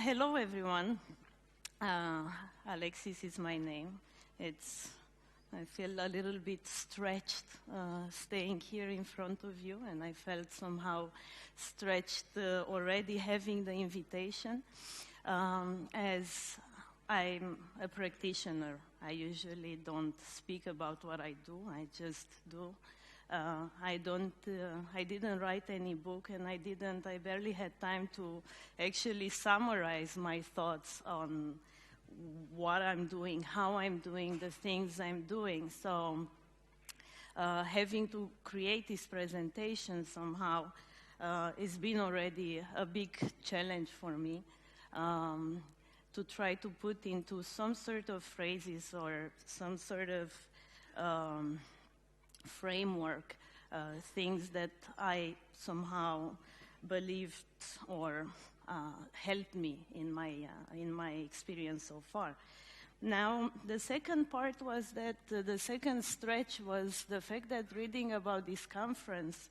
Hello, everyone. Alexis is my name. I feel a little bit stretched staying here in front of you, and I felt somehow stretched already having the invitation. As I'm a practitioner, I usually don't speak about what I do, I just do. I didn't write any book, and I barely had time to actually summarize my thoughts on what I'm doing, how I'm doing, the things I'm doing. So having to create this presentation somehow it's been already a big challenge for me to try to put into some sort of phrases or some sort of framework, things that I somehow believed or helped me in my experience so far. Now, the second part was that the second stretch was the fact that reading about this conference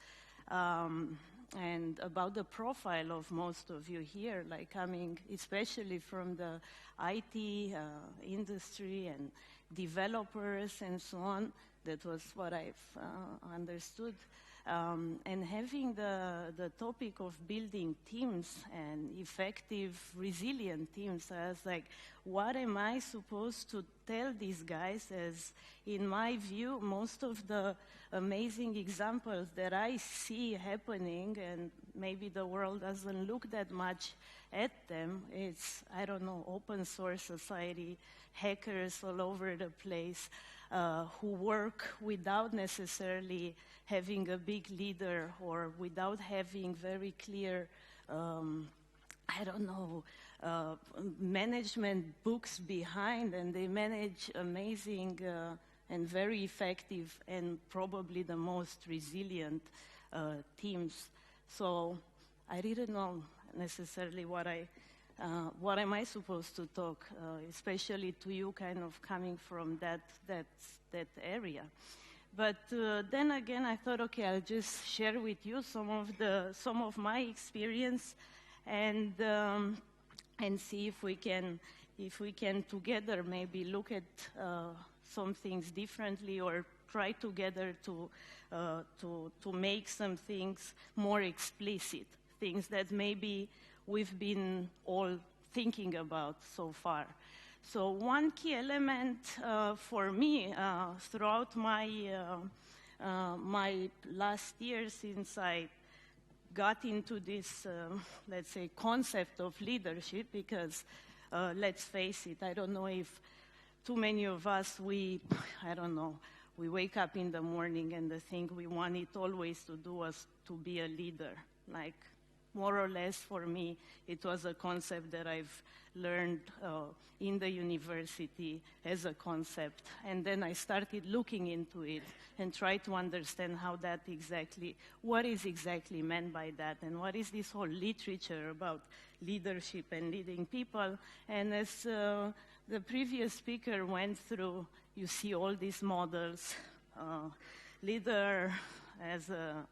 and about the profile of most of you here, like coming especially from the IT industry and developers and so on, that was what I've understood. And having the topic of building teams and effective, resilient teams, I was like, what am I supposed to tell these guys? As in my view, most of the amazing examples that I see happening, and maybe the world doesn't look that much at them, it's, I don't know, open source society, hackers all over the place, who work without necessarily having a big leader or without having very clear, I don't know, management books behind, and they manage amazing and very effective and probably the most resilient teams. So I didn't know necessarily what am I supposed to talk, especially to you kind of coming from that area. But then again, I thought, okay, I'll just share with you some of my experience, and see if we can together maybe look at some things differently, or try together to make some things more explicit, things that maybe we've been all thinking about so far. So one key element for me throughout my last year since I got into this, let's say, concept of leadership, because let's face it, I don't know if too many of us, we wake up in the morning and the thing we want it always to do was to be a leader. Like, more or less for me, it was a concept that I've learned in the university as a concept. And then I started looking into it and tried to understand what is exactly meant by that, and what is this whole literature about leadership and leading people. And as the previous speaker went through, you see all these models, leader as a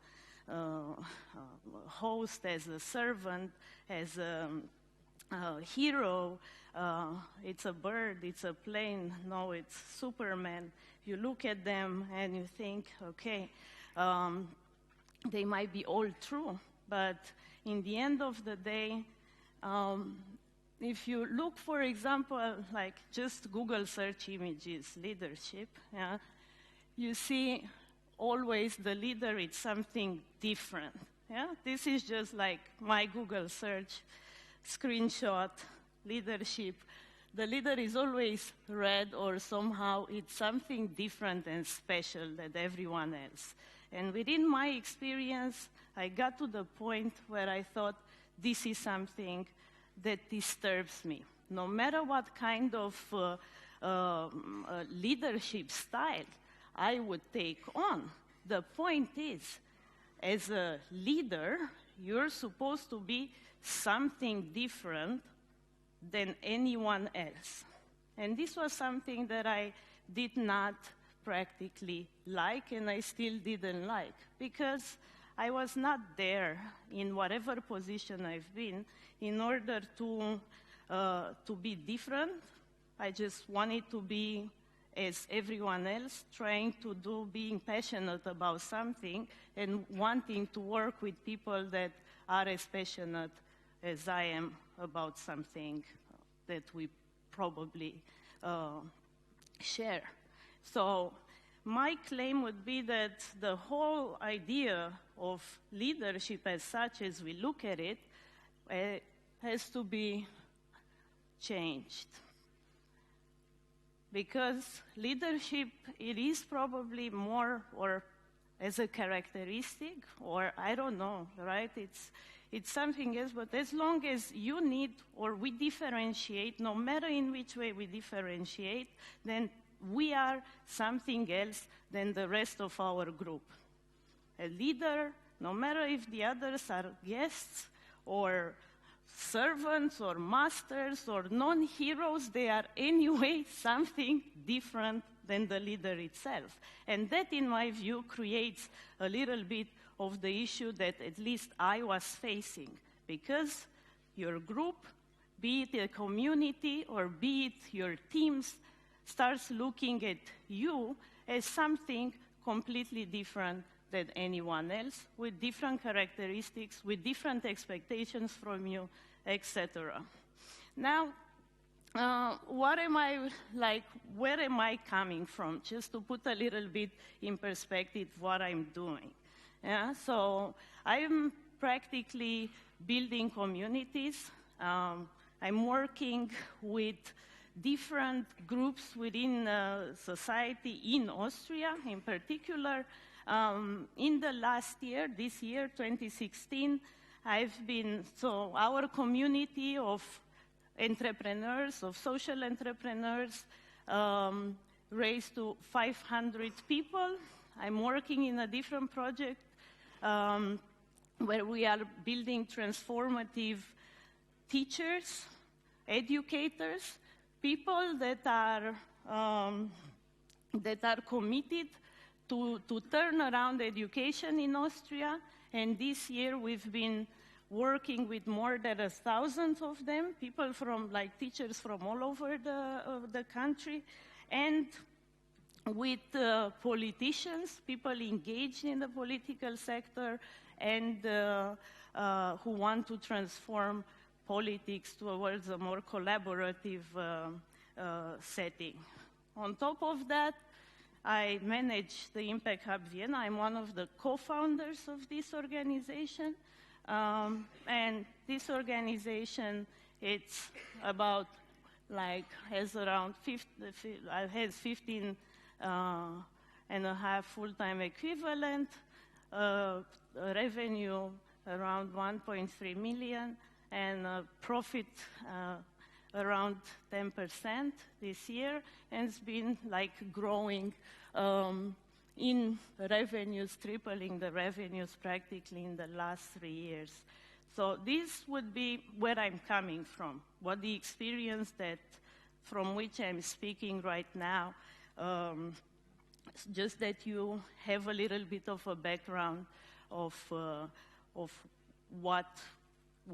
host, as a servant, as a hero, it's a bird, it's a plane, no, it's Superman. You look at them and you think, okay, they might be all true, but in the end of the day, if you look, for example, like just Google search images, leadership, yeah, you see always the leader is something different. Yeah? This is just like my Google search screenshot, leadership. The leader is always red, or somehow it's something different and special than everyone else. And within my experience, I got to the point where I thought, this is something that disturbs me. No matter what kind of leadership style I would take on, the point is, as a leader, you're supposed to be something different than anyone else. And this was something that I did not practically like, and I still didn't like, because I was not there in whatever position I've been in order to to be different. I just wanted to be as everyone else, trying to do, being passionate about something and wanting to work with people that are as passionate as I am about something that we probably share. So my claim would be that the whole idea of leadership as such, as we look at it, has to be changed. Because leadership, it is probably more, or as a characteristic, or I don't know, right? It's something else, but as long as you need, or we differentiate, no matter in which way we differentiate, then we are something else than the rest of our group. A leader, no matter if the others are guests or servants or masters or non-heroes, they are anyway something different than the leader itself. And that, in my view, creates a little bit of the issue that at least I was facing. Because your group, be it a community or be it your teams, starts looking at you as something completely different than anyone else, with different characteristics, with different expectations from you, etc. Now, what am I like? Where am I coming from? Just to put a little bit in perspective what I'm doing. Yeah, so I'm practically building communities. I'm working with different groups within society in Austria, in particular. In the last year, this year, 2016, our community of entrepreneurs, of social entrepreneurs, raised to 500 people. I'm working in a different project where we are building transformative teachers, educators, people that are committed to turn around education in Austria. And this year we've been working with more than 1,000 of them, people from, like, teachers from all over the country, and with politicians, people engaged in the political sector, and who want to transform politics towards a more collaborative setting. On top of that, I manage the Impact Hub Vienna. I'm one of the co-founders of this organization. And this organization, it's about, like, has 15 and a half full-time equivalent, revenue around 1.3 million, and profit around 10% this year, and it's been, like, growing in revenues, tripling the revenues practically in the last 3 years. So this would be where I'm coming from, what the experience that from which I'm speaking right now, just that you have a little bit of a background of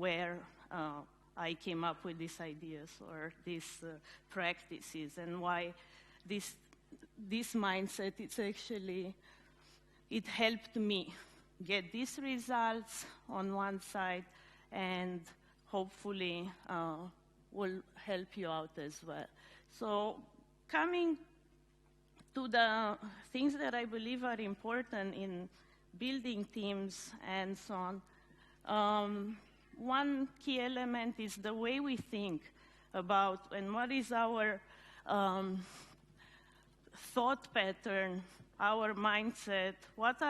where I came up with these ideas or these practices, and why this mindset, it helped me get these results on one side, and hopefully will help you out as well. So coming to the things that I believe are important in building teams and so on, one key element is the way we think about, and what is our thought pattern, our mindset, what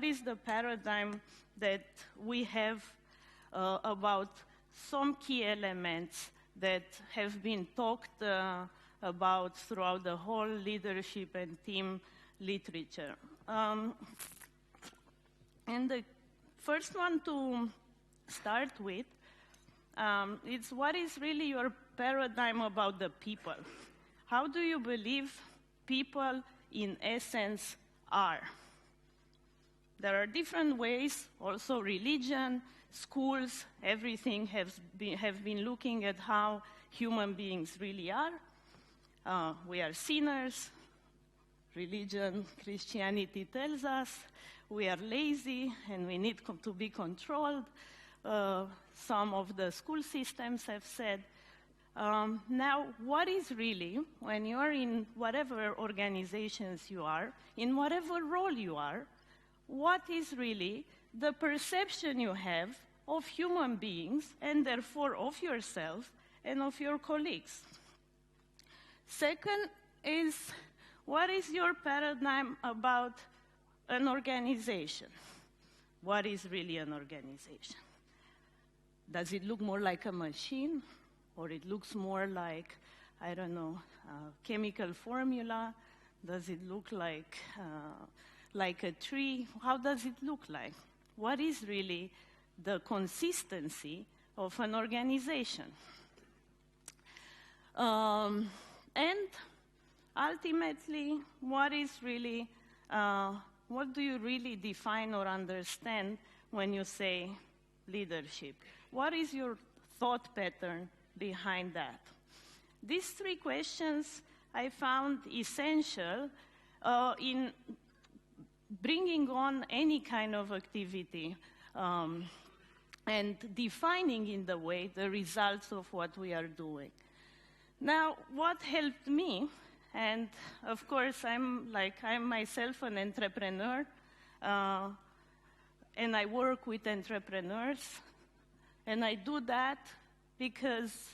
is the paradigm that we have about some key elements that have been talked about throughout the whole leadership and team literature. And the first one to start with, it's what is really your paradigm about the people? How do you believe people in essence are? There are different ways, also religion, schools, everything have been looking at how human beings really are. We are sinners. Religion, Christianity tells us we are lazy and we need to be controlled. Some of the school systems have said. Now, what is really, when you are in whatever organizations you are, in whatever role you are, what is really the perception you have of human beings and therefore of yourself and of your colleagues? Second is, what is your paradigm about an organization? What is really an organization? Does it look more like a machine? Or it looks more like, I don't know, chemical formula? Does it look like a tree? How does it look like? What is really the consistency of an organization? And ultimately, what do you really define or understand when you say leadership? What is your thought pattern behind that? These three questions I found essential in bringing on any kind of activity and defining in the way the results of what we are doing. Now, what helped me, and of course I'm myself an entrepreneur, and I work with entrepreneurs, and I do that because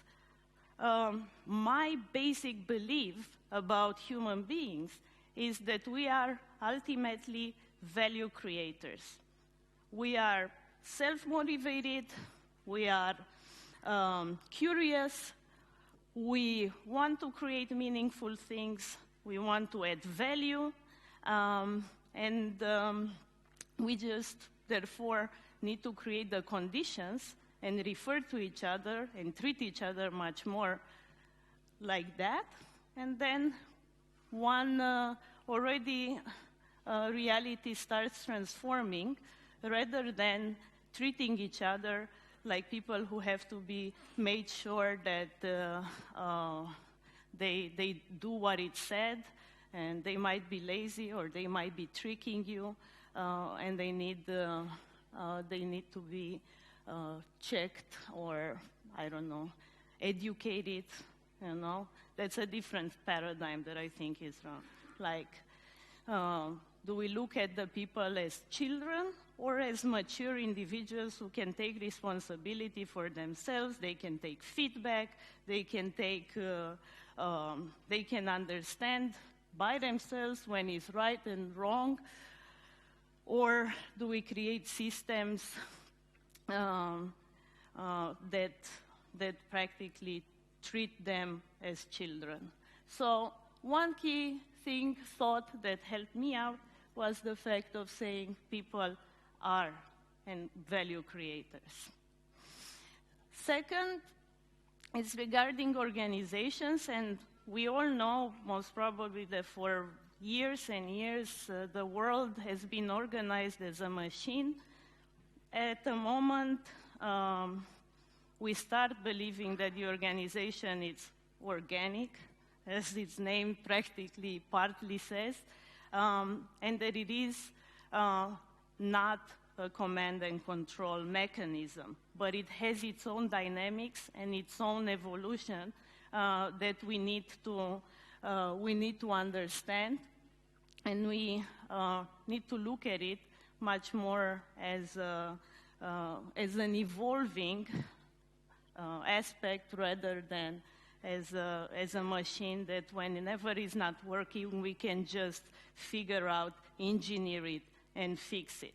my basic belief about human beings is that we are ultimately value creators. We are self-motivated, we are curious, we want to create meaningful things, we want to add value, and we just, therefore, need to create the conditions and refer to each other and treat each other much more like that. And then reality starts transforming rather than treating each other like people who have to be made sure that they do what it said, and they might be lazy or they might be tricking you, and they need to be checked or, I don't know, educated, you know. That's a different paradigm that I think is wrong. Like, do we look at the people as children or as mature individuals who can take responsibility for themselves? They can take feedback, they can understand by themselves when it's right and wrong? Or do we create systems that practically treat them as children? So one key thought that helped me out was the fact of saying people are and value creators. Second, it's regarding organizations, and we all know most probably that for years and years the world has been organized as a machine. At the moment, we start believing that the organization is organic, as its name practically partly says, and that it is not a command and control mechanism, but it has its own dynamics and its own evolution that we need to understand, and we need to look at it much more as an evolving aspect rather than as a machine that whenever it's not working, we can just figure out, engineer it, and fix it.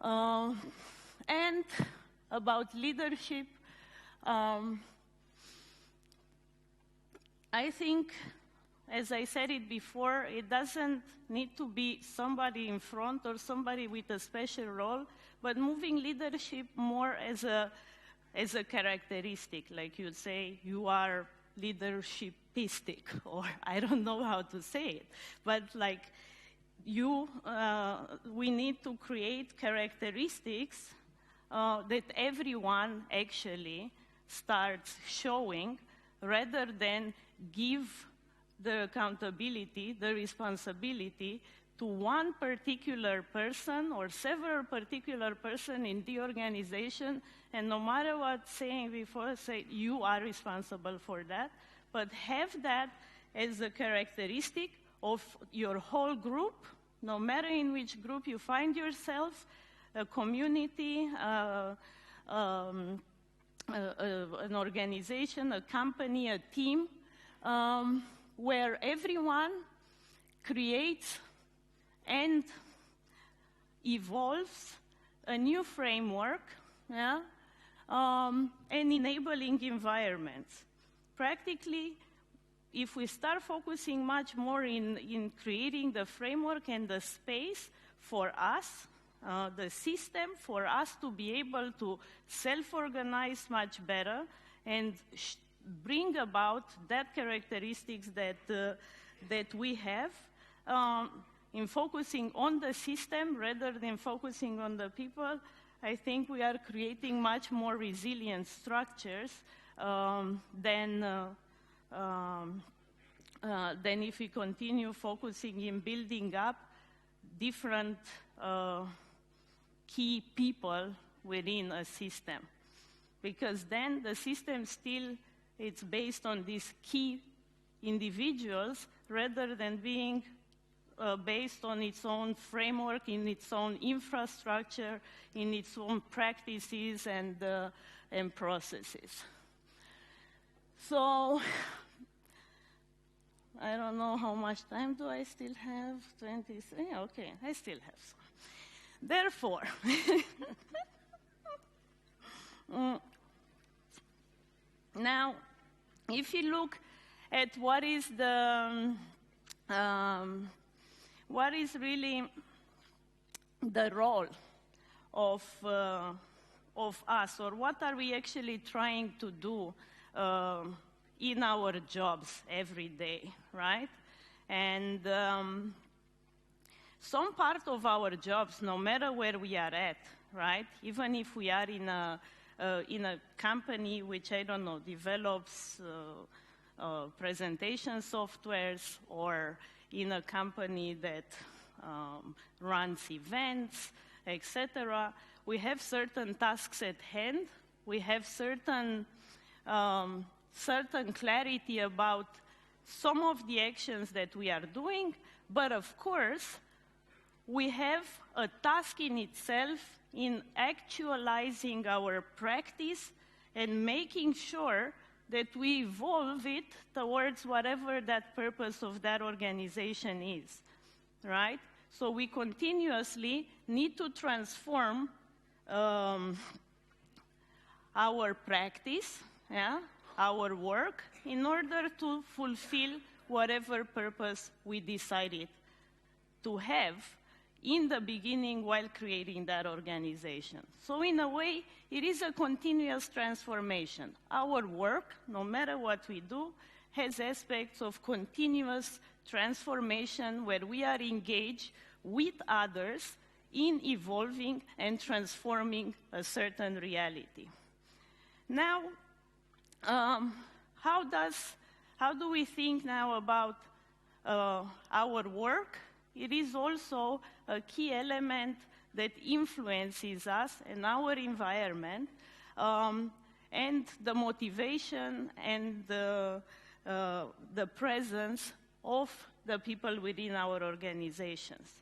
And about leadership, I think, as I said it before, it doesn't need to be somebody in front or somebody with a special role, but moving leadership more as a characteristic. Like you'd say, you are leadershipistic, or I don't know how to say it, but like we need to create characteristics that everyone actually starts showing, rather than give the accountability, the responsibility to one particular person or several particular person in the organization, and no matter what saying before, say you are responsible for that, but have that as a characteristic of your whole group, no matter in which group you find yourself, a community, an organization, a company, a team, where everyone creates and evolves a new framework, yeah, and enabling environments. Practically, if we start focusing much more in creating the framework and the space for us, the system, for us to be able to self-organize much better and bring about that characteristics that we have, in focusing on the system rather than focusing on the people, I think we are creating much more resilient structures than if we continue focusing in building up different key people within a system. Because then the system still, it's based on these key individuals rather than being based on its own framework, in its own infrastructure, in its own practices and processes. So, I don't know how much time do I still have, 23, okay, I still have some. Therefore, now, if you look at what is really the role of us, or what are we actually trying to do in our jobs every day, right? And some part of our jobs, no matter where we are at, right? Even if we are in a company which, I don't know, develops presentation softwares, or in a company that runs events, etc., we have certain tasks at hand. We have certain clarity about some of the actions that we are doing, but of course, we have a task in itself in actualizing our practice and making sure that we evolve it towards whatever that purpose of that organization is, right? So we continuously need to transform our practice, yeah, our work, in order to fulfill whatever purpose we decided to have in the beginning while creating that organization. So in a way, it is a continuous transformation. Our work, no matter what we do, has aspects of continuous transformation where we are engaged with others in evolving and transforming a certain reality. Now, how do we think now about our work? It is also a key element that influences us and our environment, and the motivation and the presence of the people within our organizations.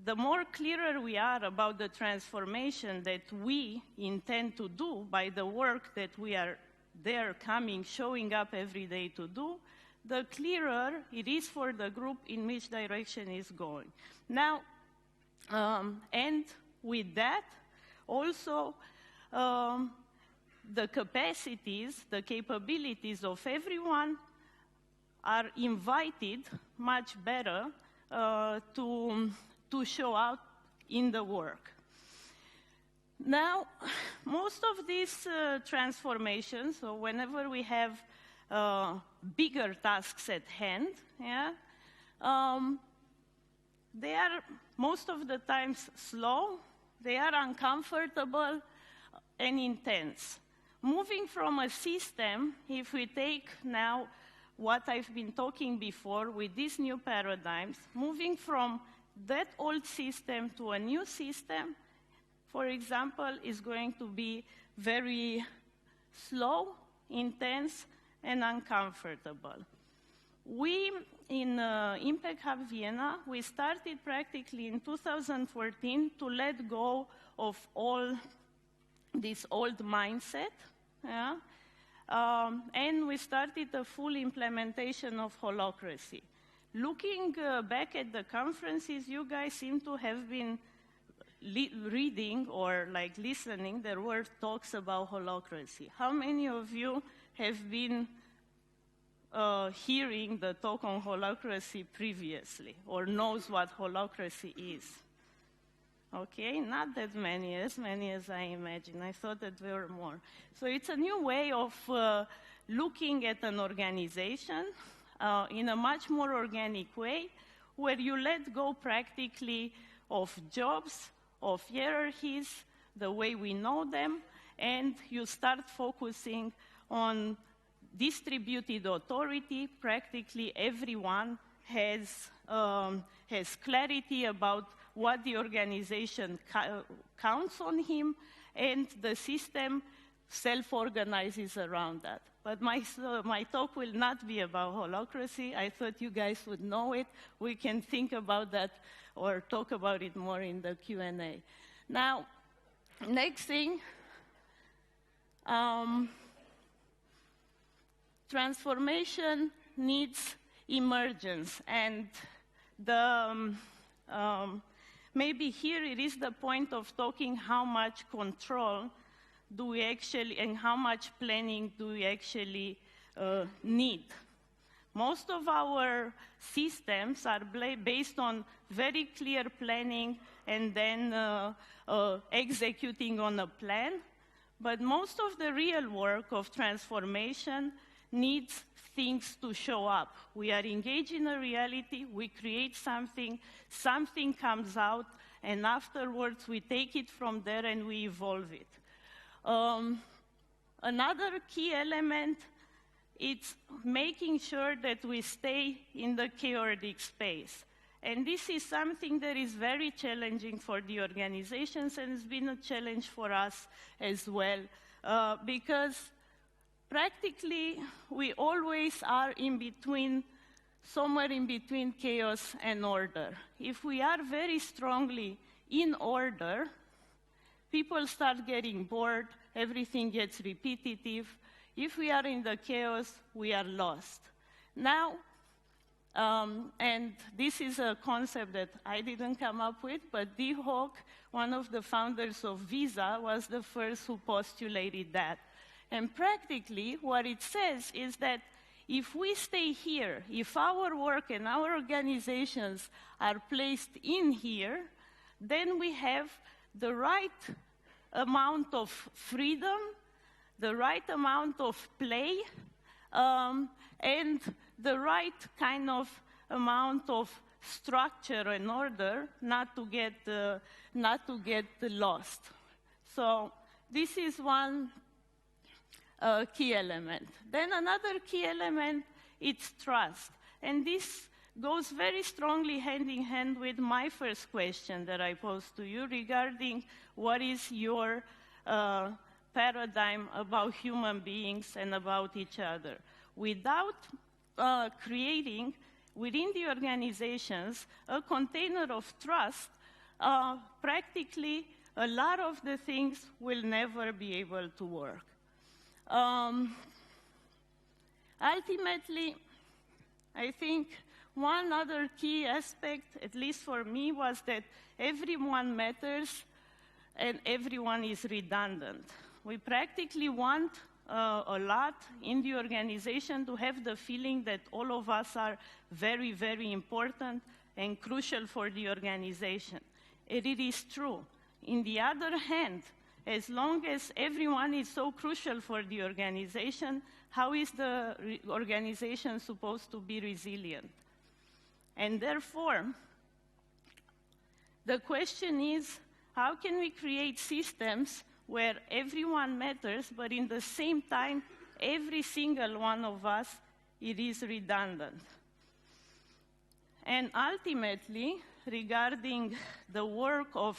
The more clearer we are about the transformation that we intend to do by the work that we are there showing up every day to do, the clearer it is for the group in which direction is going. Now, and with that, also the capacities, the capabilities of everyone are invited much better to show out in the work. Now, most of these transformations, so whenever we have bigger tasks at hand, yeah, they are most of the times slow, They are uncomfortable and intense. Moving from a system, if we take now what I've been talking before with these new paradigms, moving from that old system to a new system, for example, is going to be very slow, intense, and uncomfortable. We, in Impact Hub Vienna, we started practically in 2014 to let go of all this old mindset, yeah? And we started a full implementation of holacracy. Looking back at the conferences, you guys seem to have been reading or like listening, there were talks about holacracy. How many of you have been hearing the talk on holacracy previously or knows what holacracy is? Okay, not that many, as many as I imagined. I thought that there were more. So it's a new way of looking at an organization in a much more organic way, where you let go practically of jobs, of hierarchies, the way we know them, and you start focusing on distributed authority. Practically everyone has clarity about what the organization counts on him, and the system self-organizes around that. But my talk will not be about holacracy. I thought you guys would know it. We can think about that or talk about it more in the Q&A. Now, next thing, transformation needs emergence. And maybe here it is the point of talking how much control do we actually, and how much planning do we actually need. Most of our systems are based on very clear planning and then executing on a plan. But most of the real work of transformation needs things to show up. We are engaged in a reality, we create something, something comes out, and afterwards we take it from there and we evolve it. Another key element is making sure that we stay in the chaotic space. And this is something that is very challenging for the organizations, and it's been a challenge for us as well, because practically we always are in between, somewhere in between chaos and order. If we are very strongly in order, people start getting bored, everything gets repetitive. If we are in the chaos, we are lost. Now, and this is a concept that I didn't come up with, but Dee Hock, one of the founders of Visa, was the first who postulated that. And practically, what it says is that if we stay here, if our work and our organizations are placed in here, then we have the right amount of freedom, the right amount of play, and the right kind of amount of structure and order not to get lost. So this is one key element. Then another key element is trust. And this goes very strongly hand in hand with my first question that I posed to you regarding what is your paradigm about human beings and about each other. Without creating within the organizations a container of trust, practically a lot of the things will never be able to work. Ultimately, I think one other key aspect, at least for me, was that everyone matters and everyone is redundant. We practically want a lot in the organization to have the feeling that all of us are very, very important and crucial for the organization. And it is true. On the other hand, as long as everyone is so crucial for the organization, how is the organization supposed to be resilient? And therefore, the question is, How can we create systems where everyone matters, but in the same time, every single one of us, it is redundant? And ultimately, regarding the work of,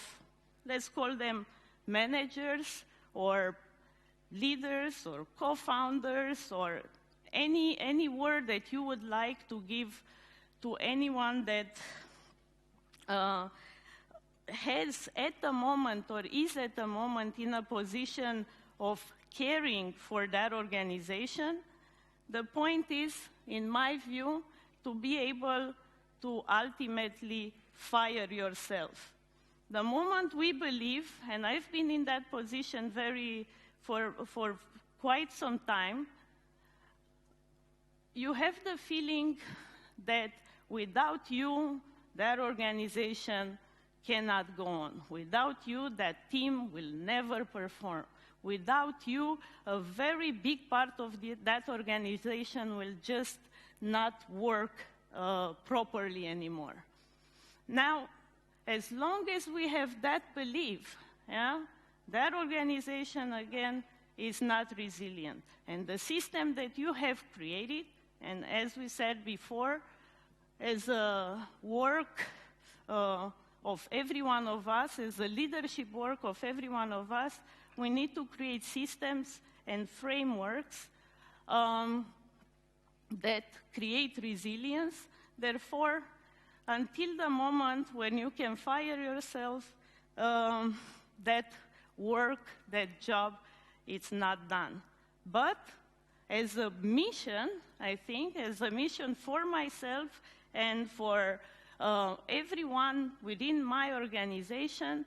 let's call them managers or leaders or co-founders or any word that you would like to give to anyone that has at the moment or is at the moment in a position of caring for that organization, the point is, in my view, to be able to ultimately fire yourself. The moment we believe, and I've been in that position for quite some time, you have the feeling that without you, that organization cannot go on. Without you, that team will never perform. Without you, a very big part of that organization will just not work properly anymore. Now, as long as we have that belief, that organization, again, is not resilient. And the system that you have created, and as we said before, as a work of every one of us, as a leadership work of every one of us, we need to create systems and frameworks that create resilience. Therefore, until the moment when you can fire yourself, that work, that job, it's not done. But as a mission, I think, as a mission for myself and for everyone within my organization,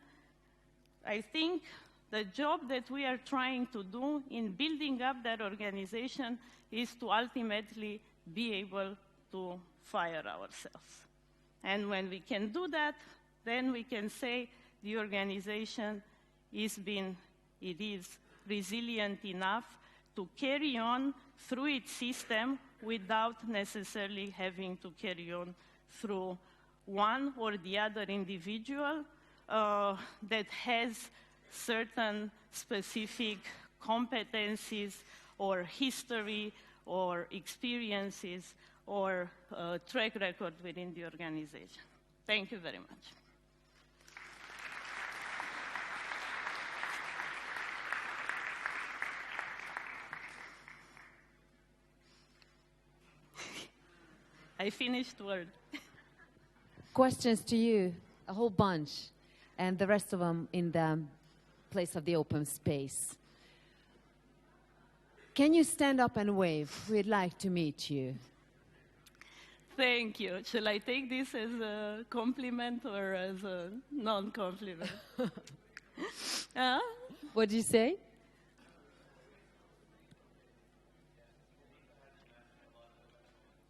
I think the job that we are trying to do in building up that organization is to ultimately be able to fire ourselves. And when we can do that, then we can say the organization is resilient enough to carry on through its system without necessarily having to carry on through one or the other individual that has certain specific competencies or history or experiences or track record within the organization. Thank you very much. I finished word. Questions to you, a whole bunch, and the rest of them in the place of the open space. Can you stand up and wave? We'd like to meet you. Thank you. Shall I take this as a compliment or as a non-compliment? What did you say?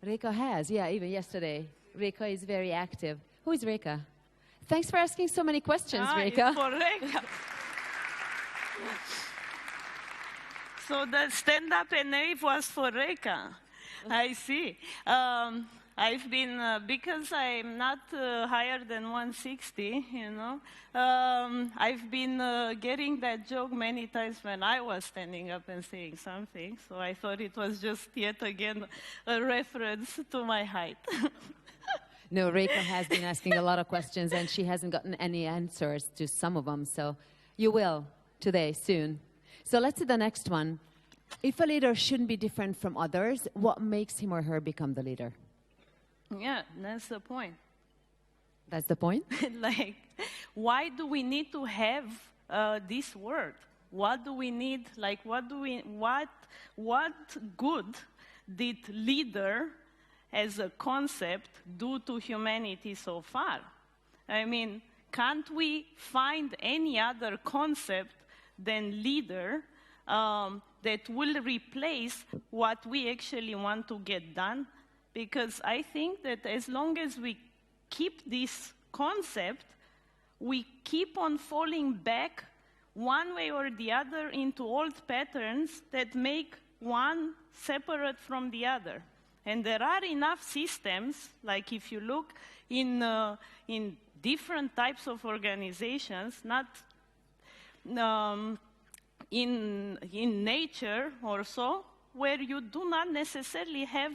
Reka has, yeah, even yesterday. Reka is very active. Who is Reka? Thanks for asking so many questions, Reka. It's for Reka. So the stand-up and wave was for Reka. I see. I've been, because I'm not higher than 160, I've been getting that joke many times when I was standing up and saying something, so I thought it was just yet again a reference to my height. No, Reka has been asking a lot of questions, and she hasn't gotten any answers to some of them, so you will today, soon. So let's see the next one. If a leader shouldn't be different from others, what makes him or her become the leader? Yeah, that's the point. That's the point? Like, why do we need to have this word? What do we need? Like, what good did leader as a concept do to humanity so far? I mean, can't we find any other concept than leader that will replace what we actually want to get done? Because I think that as long as we keep this concept, we keep on falling back one way or the other into old patterns that make one separate from the other. And there are enough systems, like if you look in different types of organizations, not in nature or so, where you do not necessarily have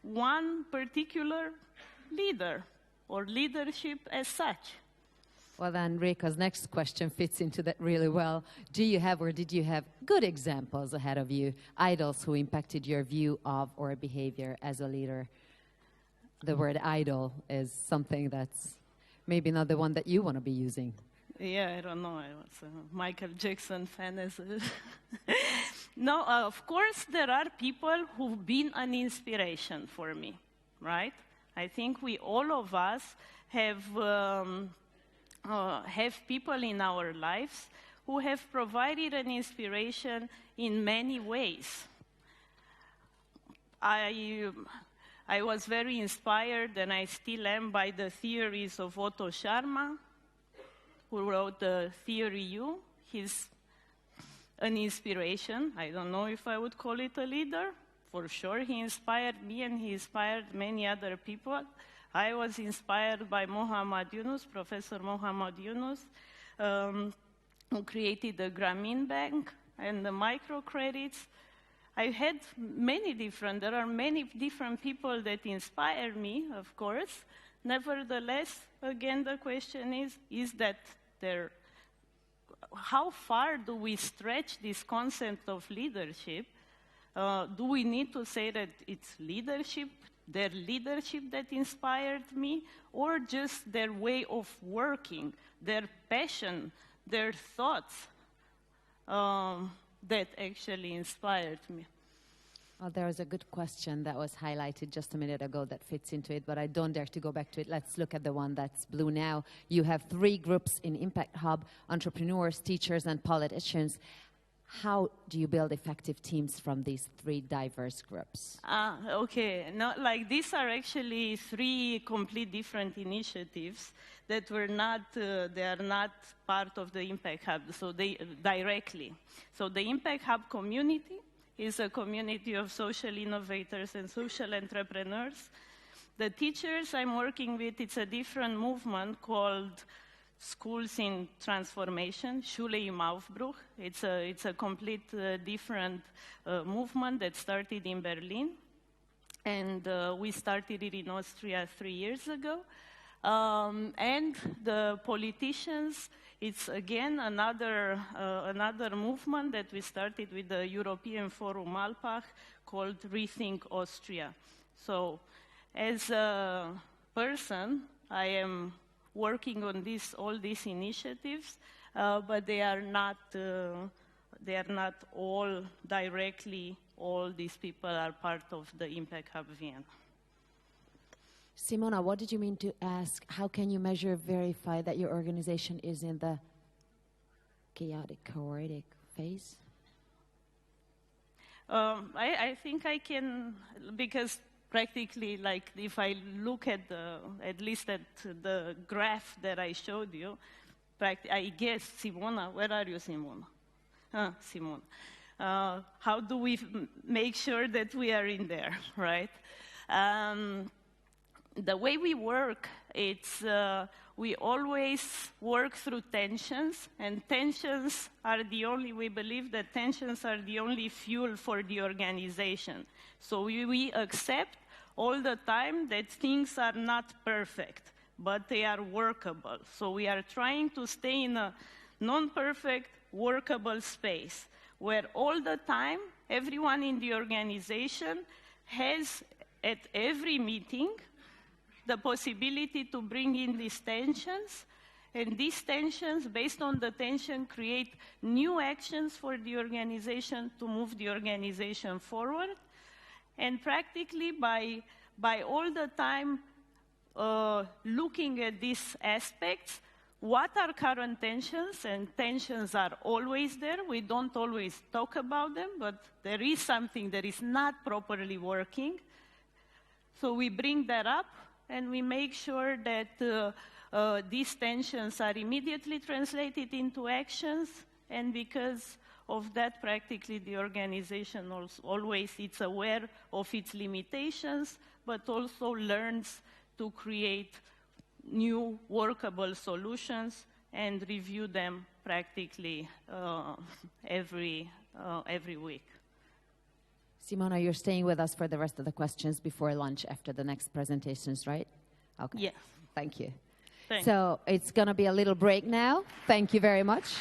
one particular leader or leadership as such. Well, then Reka's next question fits into that really well. Do you have or did you have good examples ahead of you, idols who impacted your view of or behavior as a leader? The word idol is something that's maybe not the one that you want to be using. Yeah, I don't know. I was a Michael Jackson fan. No, of course, there are people who've been an inspiration for me, right? I think all of us have people in our lives who have provided an inspiration in many ways. I was very inspired, and I still am, by the theories of Otto Scharma, who wrote the Theory U. He's an inspiration. I don't know if I would call it a leader. For sure, he inspired me, and he inspired many other people. I was inspired by Muhammad Yunus, Professor Muhammad Yunus, who created the Grameen Bank and the microcredits. There are many different people that inspire me, of course. Nevertheless, again, the question is that how far do we stretch this concept of leadership? Do we need to say that it's their leadership that inspired me, or just their way of working, their passion, their thoughts that actually inspired me? Well, there was a good question that was highlighted just a minute ago that fits into it, but I don't dare to go back to it. Let's look at the one that's blue now. You have 3 groups in Impact Hub: entrepreneurs, teachers, and politicians. How do you build effective teams from these 3 diverse groups? Okay. No, these are actually 3 complete different initiatives that they are not part of the Impact Hub, so they directly. So the Impact Hub community is a community of social innovators and social entrepreneurs. The teachers I'm working with, it's a different movement called Schools in Transformation, Schule im Aufbruch. It's a complete different movement that started in Berlin. And we started it in Austria 3 years ago. And the politicians, it's again another movement that we started with the European Forum Alpbach called Rethink Austria. So as a person, I am working on all these initiatives, but they are not all directly, all these people are part of the Impact Hub Vienna. Simona, what did you mean to ask? How can you measure, verify that your organization is in the chaotic phase? I think I can, because practically, if I look at least at the graph that I showed you, I guess, Simona, where are you, Simona? Simona. How do we make sure that we are in there, right? The way we work, we always work through tensions, and we believe that tensions are the only fuel for the organization. So we accept all the time that things are not perfect, but they are workable. So we are trying to stay in a non-perfect, workable space, where all the time, everyone in the organization has, at every meeting, the possibility to bring in these tensions, and these tensions, based on the tension, create new actions for the organization to move the organization forward. And practically, by all the time looking at these aspects, what are current tensions? And tensions are always there. We don't always talk about them, but there is something that is not properly working. So we bring that up, and we make sure that these tensions are immediately translated into actions, and because of that, practically the organization always is aware of its limitations, but also learns to create new workable solutions and review them practically every week. Simona, you're staying with us for the rest of the questions before lunch after the next presentations, right? Okay. Yeah. Thank you. Thanks. So it's going to be a little break now. Thank you very much.